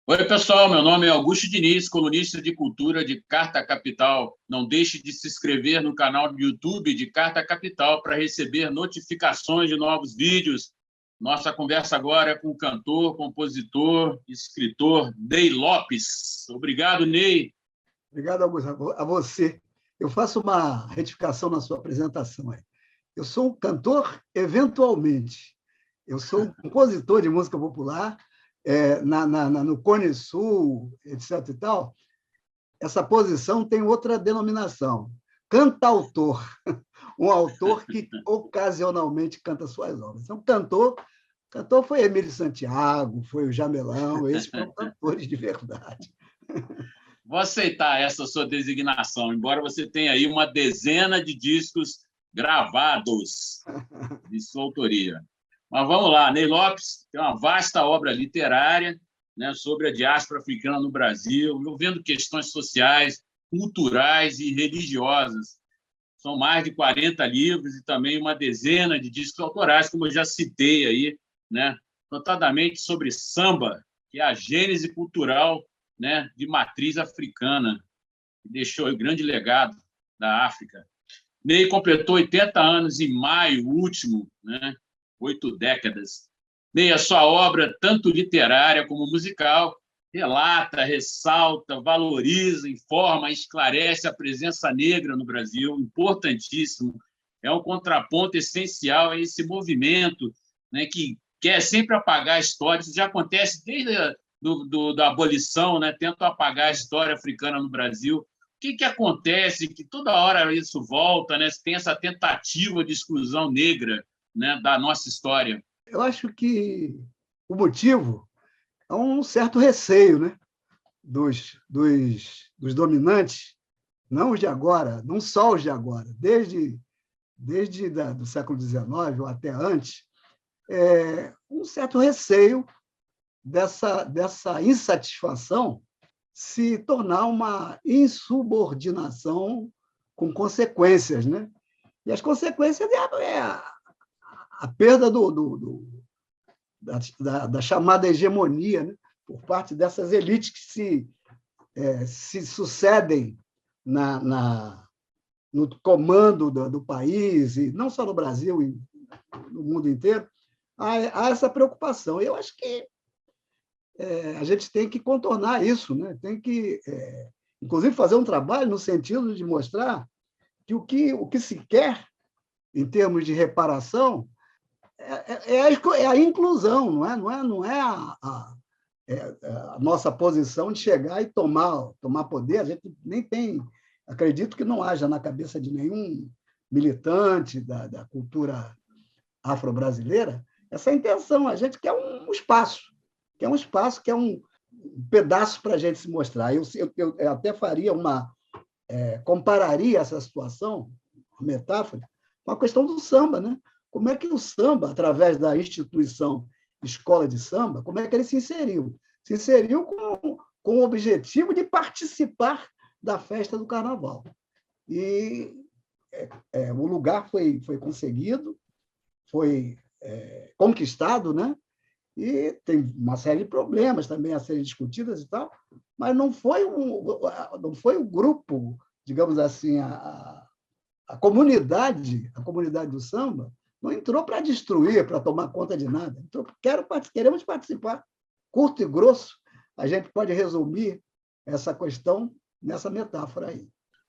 Oi, pessoal. Meu nome é Augusto Diniz, colunista de cultura de Carta Capital. Não deixe de se inscrever no canal do YouTube de Carta Capital para receber notificações de novos vídeos. Nossa conversa agora é com o cantor, compositor, escritor Ney Lopes. Obrigado, Ney. Obrigado, Augusto, a você. Eu faço uma retificação na sua apresentação. Eu sou um cantor, eventualmente. Eu sou um compositor de música popular, no Cone Sul, etc. e tal. Essa posição tem outra denominação. Cantautor, um autor que ocasionalmente canta suas obras. Então, cantor foi Emílio Santiago, foi o Jamelão, esses foram cantores de verdade. Vou aceitar essa sua designação, embora você tenha aí uma dezena de discos gravados de sua autoria. Mas vamos lá, Ney Lopes tem uma vasta obra literária, né, sobre a diáspora africana no Brasil, envolvendo questões sociais, culturais e religiosas. São mais de 40 livros e também uma dezena de discos autorais, como eu já citei aí, né, notadamente sobre samba, que é a gênese cultural, né, de matriz africana, que deixou um grande legado da África. Ney completou 80 anos em maio último, né, 8 décadas. Ney, a sua obra, tanto literária como musical, relata, ressalta, valoriza, informa, esclarece a presença negra no Brasil, importantíssimo. É um contraponto essencial a esse movimento, né, que quer sempre apagar a história. Isso já acontece desde da abolição, né? Tentam apagar a história africana no Brasil. O que acontece? Que toda hora isso volta, né? Tem essa tentativa de exclusão negra, né, da nossa história. Eu acho que o motivo é um certo receio, né, dos dominantes, não os de agora, não só os de agora, desde do século XIX ou até antes, um certo receio dessa insatisfação se tornar uma insubordinação com consequências, né? E as consequências é a perda da chamada hegemonia, né? Por parte dessas elites que se sucedem no comando do país, e não só no Brasil, no mundo inteiro, há essa preocupação. Eu acho que a gente tem que contornar isso, né? Tem que, inclusive, fazer um trabalho no sentido de mostrar que o que se quer, em termos de reparação, é a inclusão, não é a nossa posição de chegar e tomar poder. A gente nem tem, acredito que não haja na cabeça de nenhum militante da cultura afro-brasileira essa intenção. A gente quer um espaço, quer um pedaço para a gente se mostrar. Eu até faria compararia essa situação, uma metáfora, com a questão do samba, né? Como é que o samba, através da instituição escola de samba, como é que ele se inseriu? Se inseriu com o objetivo de participar da festa do carnaval. E o lugar foi conseguido, foi conquistado, né? E tem uma série de problemas também a serem discutidos e tal, mas não foi o grupo, digamos assim, a comunidade do samba não entrou para destruir, para tomar conta de nada. Entrou, queremos participar. Curto e grosso, a gente pode resumir essa questão nessa metáfora aí.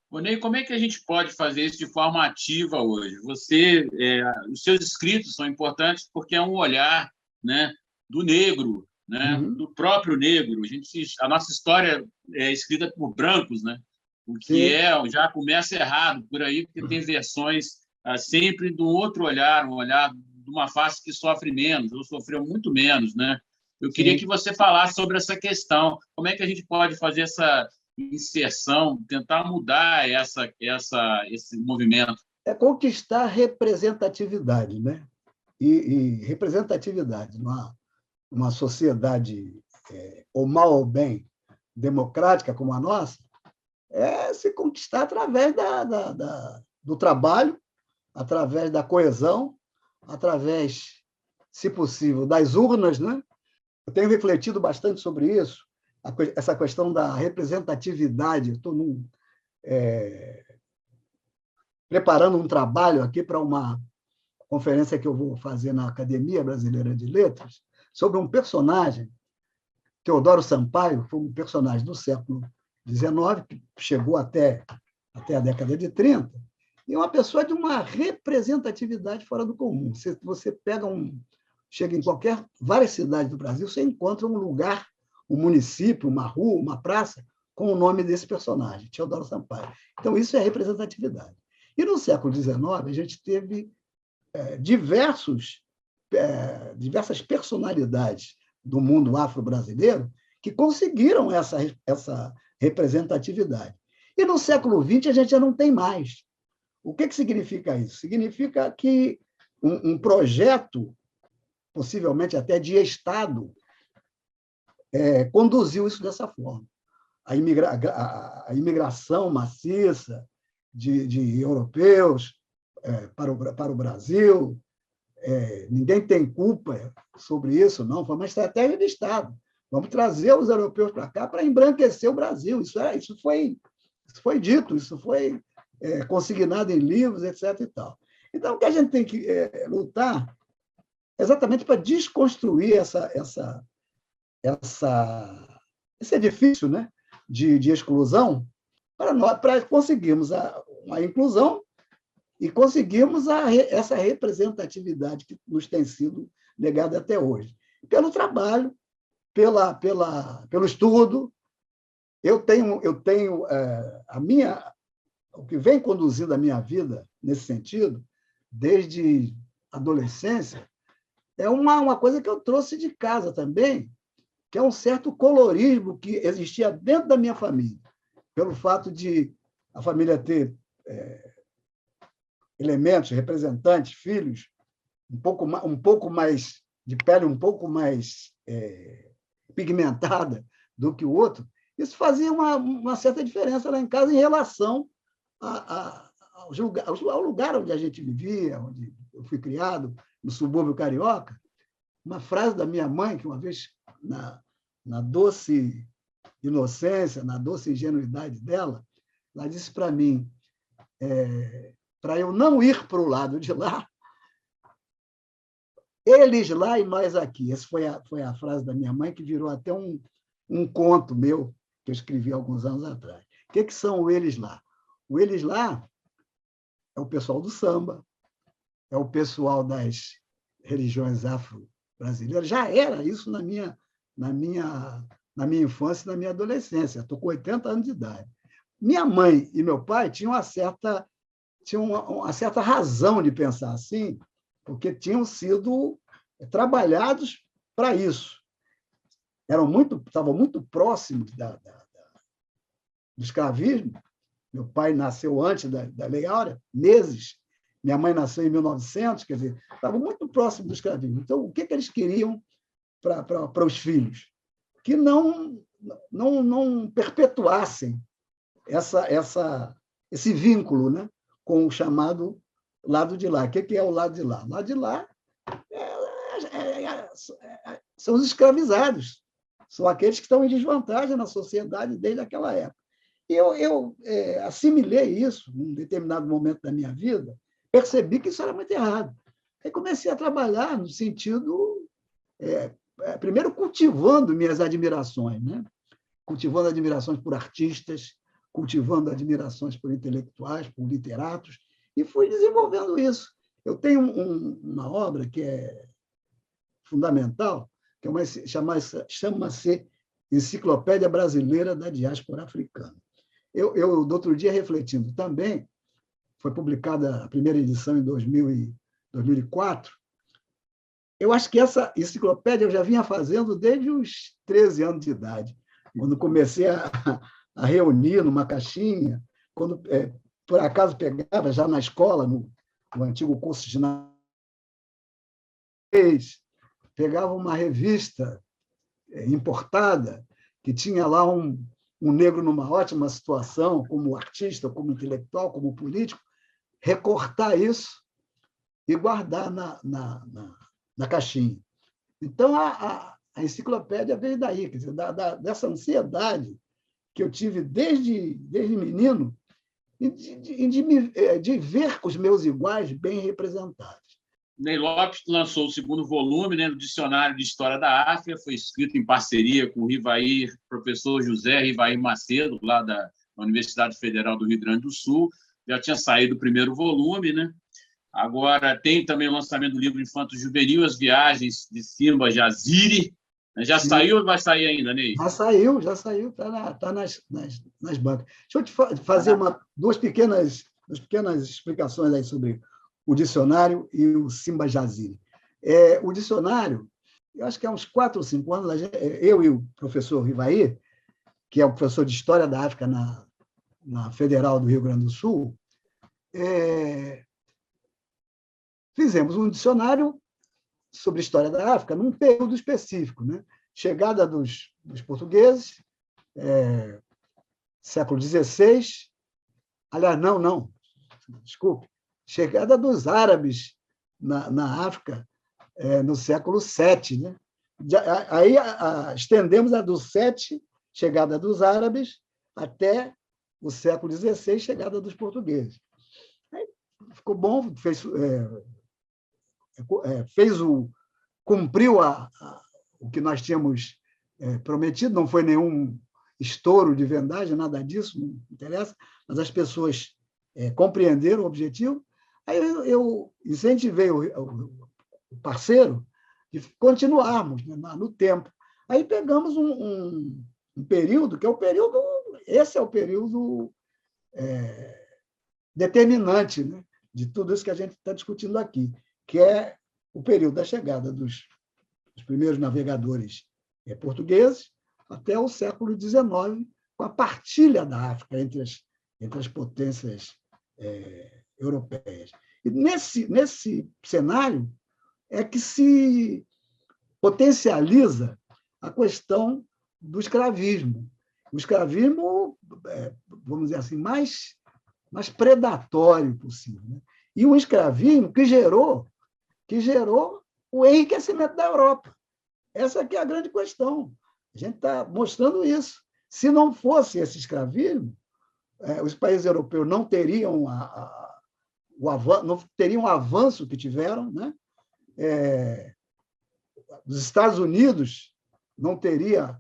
Ney, como é que a gente pode fazer isso de forma ativa hoje? Os seus escritos são importantes porque é um olhar, né, do negro, né, do próprio negro. A nossa história é escrita por brancos, né? O que já começa errado por aí, porque tem versões sempre de um outro olhar, um olhar de uma face que sofre menos, ou sofreu muito menos, né? Eu queria que você falasse sobre essa questão. Como é que a gente pode fazer essa inserção, tentar mudar esse movimento? É conquistar representatividade, né? E representatividade numa sociedade, ou mal ou bem, democrática como a nossa, é se conquistar através do trabalho, através da coesão, através, se possível, das urnas, né? Eu tenho refletido bastante sobre isso. essa questão da representatividade. Estou preparando um trabalho aqui para uma conferência que eu vou fazer na Academia Brasileira de Letras sobre um personagem, Teodoro Sampaio, foi um personagem do século XIX, que chegou até a década de 30, e uma pessoa de uma representatividade fora do comum. Você chega em várias cidades do Brasil, você encontra um lugar, um município, uma rua, uma praça, com o nome desse personagem, Teodoro Sampaio. Então, isso é representatividade. E no século XIX, a gente teve diversas personalidades do mundo afro-brasileiro que conseguiram essa representatividade. E no século XX a gente já não tem mais. O que significa isso? Significa que um projeto, possivelmente até de Estado, conduziu isso dessa forma. A imigração maciça de europeus para o Brasil, ninguém tem culpa sobre isso, não, foi uma estratégia de Estado. Vamos trazer os europeus para cá para embranquecer o Brasil. Isso foi dito, isso foi consignado em livros, etc. E tal. Então, o que a gente tem que lutar é exatamente para desconstruir esse edifício, né, de exclusão, para conseguirmos a inclusão e conseguirmos essa representatividade que nos tem sido negada até hoje. Pelo trabalho, pelo estudo, eu tenho o que vem conduzindo a minha vida nesse sentido, desde adolescência, é uma coisa que eu trouxe de casa também, que é um certo colorismo que existia dentro da minha família, pelo fato de a família ter elementos, representantes, filhos, um pouco mais de pele, um pouco mais pigmentada do que o outro. Isso fazia uma certa diferença lá em casa em relação ao lugar onde a gente vivia, onde eu fui criado, no subúrbio carioca. Uma frase da minha mãe, que uma vez, na doce inocência, na doce ingenuidade dela, ela disse para mim, para eu não ir para o lado de lá, eles lá e nós aqui. Essa foi a frase da minha mãe, que virou até um conto meu, que eu escrevi há alguns anos atrás. O que são eles lá? O eles lá é o pessoal do samba, é o pessoal das religiões afro-brasileiras. Já era isso na minha infância e na minha adolescência. Estou com 80 anos de idade. Minha mãe e meu pai tinham uma certa razão de pensar assim, porque tinham sido trabalhados para isso. Estavam muito próximos do escravismo. Meu pai nasceu antes da Lei Áurea, meses. Minha mãe nasceu em 1900, quer dizer, estavam muito próximos do escravismo. Então, o que eles queriam para os filhos? Que não perpetuassem esse vínculo, né, com o chamado lado de lá. O que é o lado de lá? O lado de lá são os escravizados, são aqueles que estão em desvantagem na sociedade desde aquela época. E eu assimilei isso em um determinado momento da minha vida, percebi que isso era muito errado. Aí comecei a trabalhar no sentido, primeiro cultivando minhas admirações, né? Cultivando admirações por artistas, cultivando admirações por intelectuais, por literatos, e fui desenvolvendo isso. Eu tenho uma obra que é fundamental, que chama-se Enciclopédia Brasileira da Diáspora Africana. Eu, do outro dia, refletindo também, foi publicada a primeira edição em 2004, eu acho que essa enciclopédia eu já vinha fazendo desde os 13 anos de idade, quando comecei a reunir numa caixinha, quando, por acaso, pegava já na escola, no antigo curso de pegava uma revista importada, que tinha lá um negro numa ótima situação, como artista, como intelectual, como político, recortar isso e guardar na caixinha. Então, a a enciclopédia veio daí, quer dizer, dessa ansiedade que eu tive desde menino de ver os meus iguais bem representados. Ney Lopes lançou o segundo volume, né, do Dicionário de História da África, foi escrito em parceria com o Rivair, professor José Rivair Macedo, lá da Universidade Federal do Rio Grande do Sul. Já tinha saído o primeiro volume, né? Agora tem também o lançamento do livro Infanto Juvenil, As Viagens de Simba Jaziri. Já Sim. Saiu ou vai sair ainda, Ney? Já saiu, está nas bancas. Deixa eu te fazer duas pequenas explicações aí sobre o dicionário e o Simba Jaziri. O dicionário, eu acho que há uns 4 ou 5 anos, eu e o professor Rivair, que é o professor de História da África na Federal do Rio Grande do Sul, fizemos um dicionário sobre História da África num período específico, né? Chegada dos portugueses, século XVI, aliás, não, desculpe, chegada dos árabes na África no século VII. Né? Aí estendemos a do VII, chegada dos árabes, até o século XVI, chegada dos portugueses. Aí ficou bom, cumpriu o que nós tínhamos prometido, não foi nenhum estouro de vendagem, nada disso, não interessa, mas as pessoas compreenderam o objetivo. Aí eu incentivei o parceiro de continuarmos, né, no tempo. Aí pegamos um período, que é o período, esse é o período determinante, né, de tudo isso que a gente está discutindo aqui, que é o período da chegada dos primeiros navegadores portugueses até o século XIX, com a partilha da África entre as potências europeias. E nesse cenário é que se potencializa a questão do escravismo. O escravismo, vamos dizer assim, mais predatório possível. Né? E um escravismo que gerou o enriquecimento da Europa. Essa aqui é a grande questão. A gente está mostrando isso. Se não fosse esse escravismo, os países europeus não teriam não teriam o avanço que tiveram, né? Os Estados Unidos não teria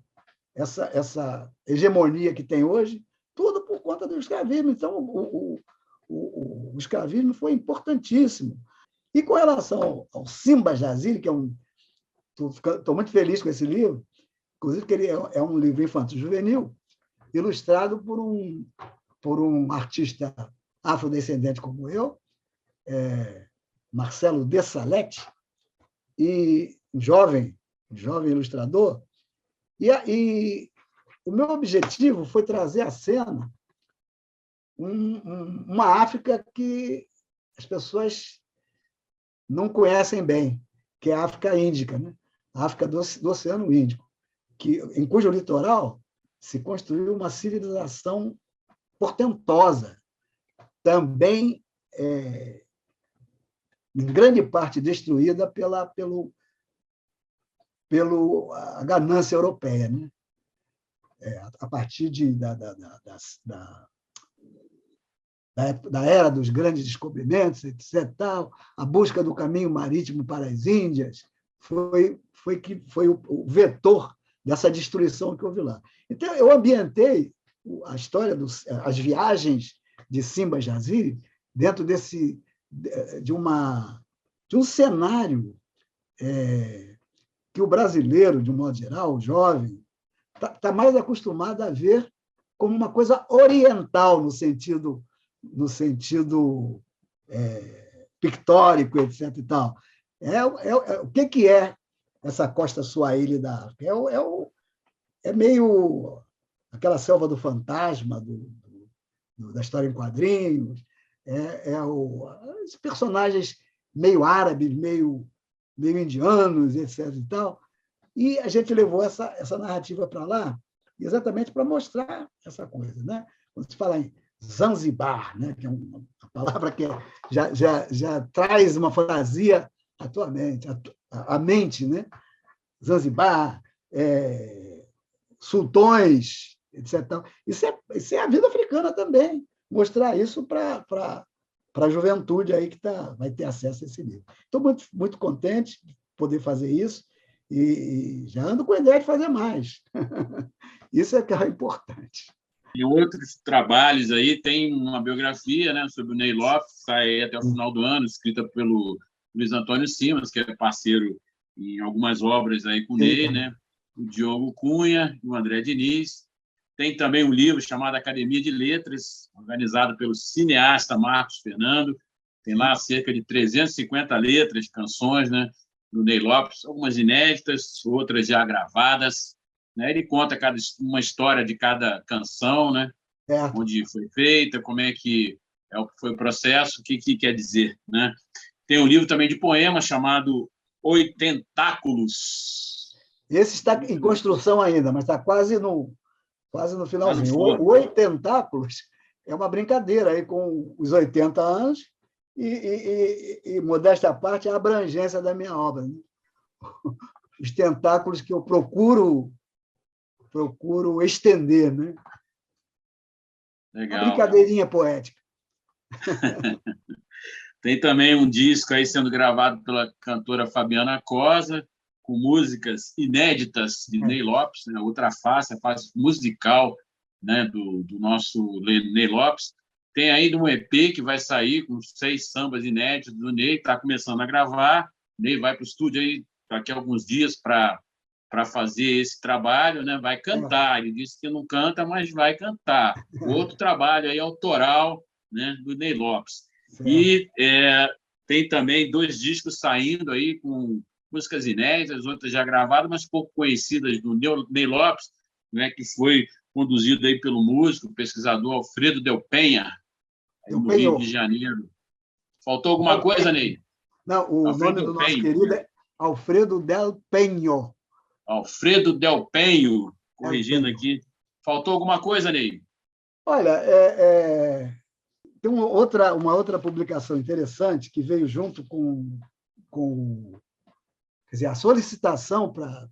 essa hegemonia que tem hoje, tudo por conta do escravismo. Então, o escravismo foi importantíssimo. E com relação ao Simba Jaziri, que estou muito feliz com esse livro, inclusive que ele é um livro infanto-juvenil, ilustrado por um artista afrodescendente como eu, Marcelo de Salete, e jovem ilustrador. E o meu objetivo foi trazer à cena uma África que as pessoas não conhecem bem, que é a África Índica, né? A África do Oceano Índico, em cujo litoral se construiu uma civilização portentosa, também em grande parte destruída pela ganância europeia, né? A partir da era dos grandes descobrimentos, etc., a busca do caminho marítimo para as Índias foi o vetor dessa destruição que houve lá. Então, eu ambientei a história as viagens de Simba Jaziri dentro de um cenário que o brasileiro, de um modo geral, o jovem, está mais acostumado a ver como uma coisa oriental, no sentido pictórico, etc. E tal. O que é essa costa suaíli da África? É meio aquela selva do fantasma, da história em quadrinhos, os personagens meio árabes, meio indianos, etc. E tal. E a gente levou essa narrativa para lá exatamente para mostrar essa coisa. Né? Quando se fala em Zanzibar, né? Que é uma palavra que já traz uma fantasia atualmente, à mente, né? Zanzibar, sultões, etc. Isso é a vida africana também, mostrar isso para a juventude aí que vai ter acesso a esse livro. Estou muito, muito contente de poder fazer isso e já ando com a ideia de fazer mais. Isso é que é importante. E outros trabalhos aí, tem uma biografia, né, sobre o Ney Lopes, que sai até o final do ano, escrita pelo Luiz Antônio Simas, que é parceiro em algumas obras aí com o Ney, né? O Diogo Cunha, o André Diniz. Tem também um livro chamado Academia de Letras, organizado pelo cineasta Marcos Fernando. Tem lá cerca de 350 letras, canções, né, do Ney Lopes, algumas inéditas, outras já gravadas. Né? Ele conta uma história de cada canção, né? Onde foi feita, como é que foi o processo, o que quer dizer. Né? Tem um livro também de poemas chamado Oitentáculos. Esse está em construção ainda, mas está quase no finalzinho. O Oitentáculos é uma brincadeira aí com os 80 anos e modéstia à parte, a abrangência da minha obra. Né? Os tentáculos que eu procuro estender. Né? Legal. Uma brincadeirinha poética. Tem também um disco aí sendo gravado pela cantora Fabiana Cosa, com músicas inéditas de Ney Lopes, né? Outra face, a face musical, né, do nosso Ney Lopes. Tem ainda um EP que vai sair com 6 sambas inéditos do Ney, está começando a gravar. O Ney vai para o estúdio aí daqui a alguns dias para fazer esse trabalho, né? Vai cantar. Ele disse que não canta, mas vai cantar. Outro trabalho aí autoral, né, do Ney Lopes. Certo. E tem também 2 discos saindo aí com músicas inéditas, outras já gravadas, mas pouco conhecidas, do Ney Lopes, né, que foi conduzido aí pelo músico, pesquisador Alfredo Del Penha, no Rio de Janeiro. Faltou alguma coisa, Ney? Não, o nome do nosso querido é Alfredo Del Penho. Alfredo Del Penho, corrigindo aqui. Faltou alguma coisa, Ney? Olha, tem uma outra publicação interessante que veio junto com quer dizer, a solicitação para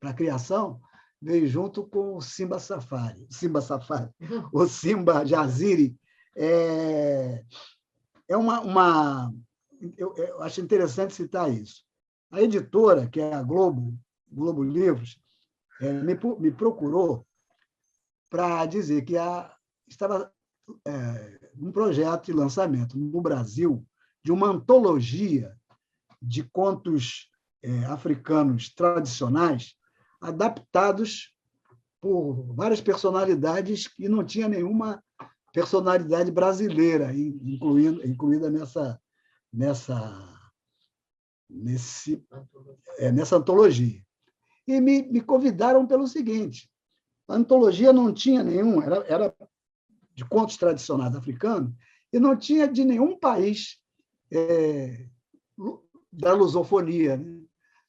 a criação veio junto com o Simba Safari, o Simba Jaziri. Eu acho interessante citar isso. A editora, que é a Globo Livros, me procurou para dizer que estava um projeto de lançamento no Brasil de uma antologia de contos africanos tradicionais adaptados por várias personalidades que não tinha nenhuma personalidade brasileira incluída nessa antologia. E me convidaram pelo seguinte: a antologia não tinha nenhum, era de contos tradicionais africanos, e não tinha de nenhum país da lusofonia, né?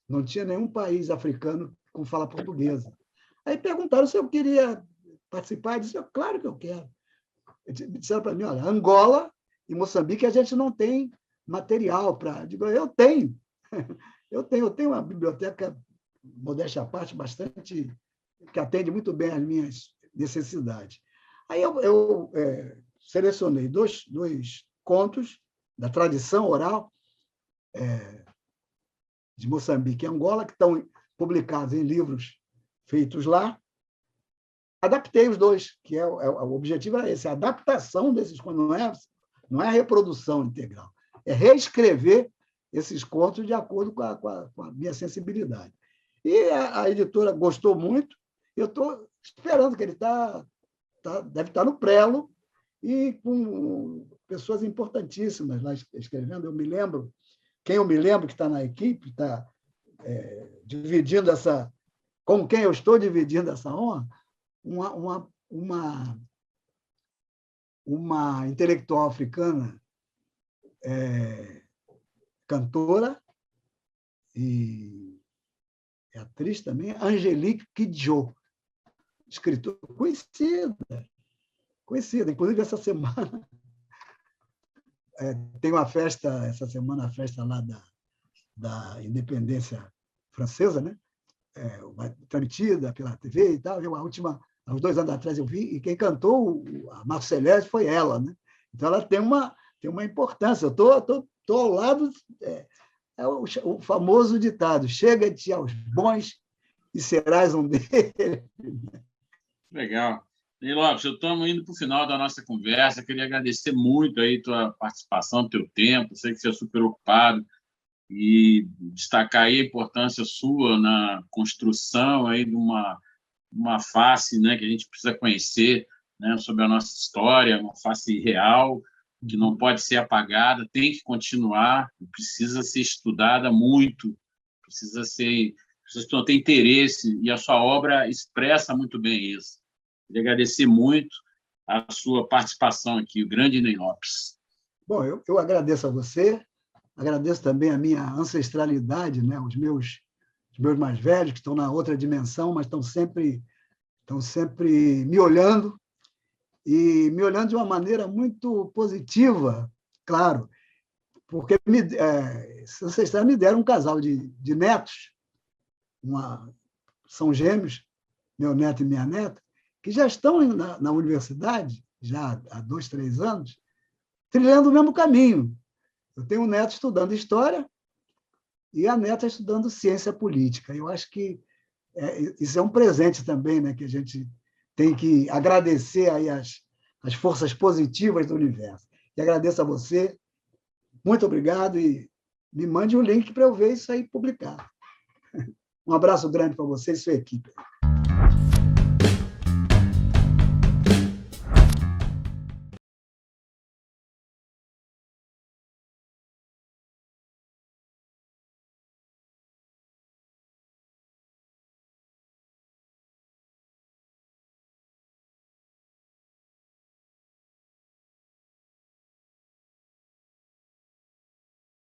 Não tinha nenhum país africano com fala portuguesa. Aí perguntaram se eu queria participar, eu disse, claro que eu quero. Disseram para mim, olha, Angola e Moçambique a gente não tem material para... Digo, eu tenho uma biblioteca, modéstia à parte, bastante... que atende muito bem às minhas necessidades. Aí eu selecionei dois contos da tradição oral de Moçambique e Angola, que estão publicados em livros feitos lá. Adaptei os dois, que o objetivo é esse, a adaptação desses contos, não é a reprodução integral, é reescrever esses contos de acordo com a minha sensibilidade. E a editora gostou muito, eu estou esperando, que ele deve estar no prelo, e com pessoas importantíssimas lá escrevendo. Quem eu me lembro que está na equipe, está dividindo com quem eu estou dividindo essa honra, uma intelectual africana, cantora e atriz também, Angelique Kidjo, escritora conhecida. Inclusive, essa semana tem uma festa, a festa lá da independência francesa, né? transmitida pela TV e tal. Há uns 2 anos atrás eu vi, e quem cantou a Marco Celeste foi ela, né? Então ela tem uma importância. Eu estou ao lado, o famoso ditado: chega-te aos bons e serás um deles. Legal. E, Lopes, eu estamos indo para o final da nossa conversa. Queria agradecer muito aí tua participação, teu tempo. Sei que você é super ocupado e destacar aí a importância sua na construção aí de uma face, né, que a gente precisa conhecer, né, sobre a nossa história, uma face real que não pode ser apagada, tem que continuar, precisa ser estudada muito, precisa ter interesse, e a sua obra expressa muito bem isso. Queria agradecer muito a sua participação aqui, o grande Ney Lopes. Bom, eu agradeço a você, agradeço também a minha ancestralidade, né? Os meus mais velhos, que estão na outra dimensão, mas estão sempre me olhando, e me olhando de uma maneira muito positiva, claro, porque os ancestrais me deram um casal de netos, são gêmeos, meu neto e minha neta, que já estão na universidade, já há 2, 3 anos, trilhando o mesmo caminho. Eu tenho um neto estudando História e a neta estudando Ciência Política. Eu acho que isso é um presente também, né, que a gente tem que agradecer aí as forças positivas do universo. E agradeço a você. Muito obrigado e me mande o link para eu ver isso aí publicado. Um abraço grande para você e sua equipe.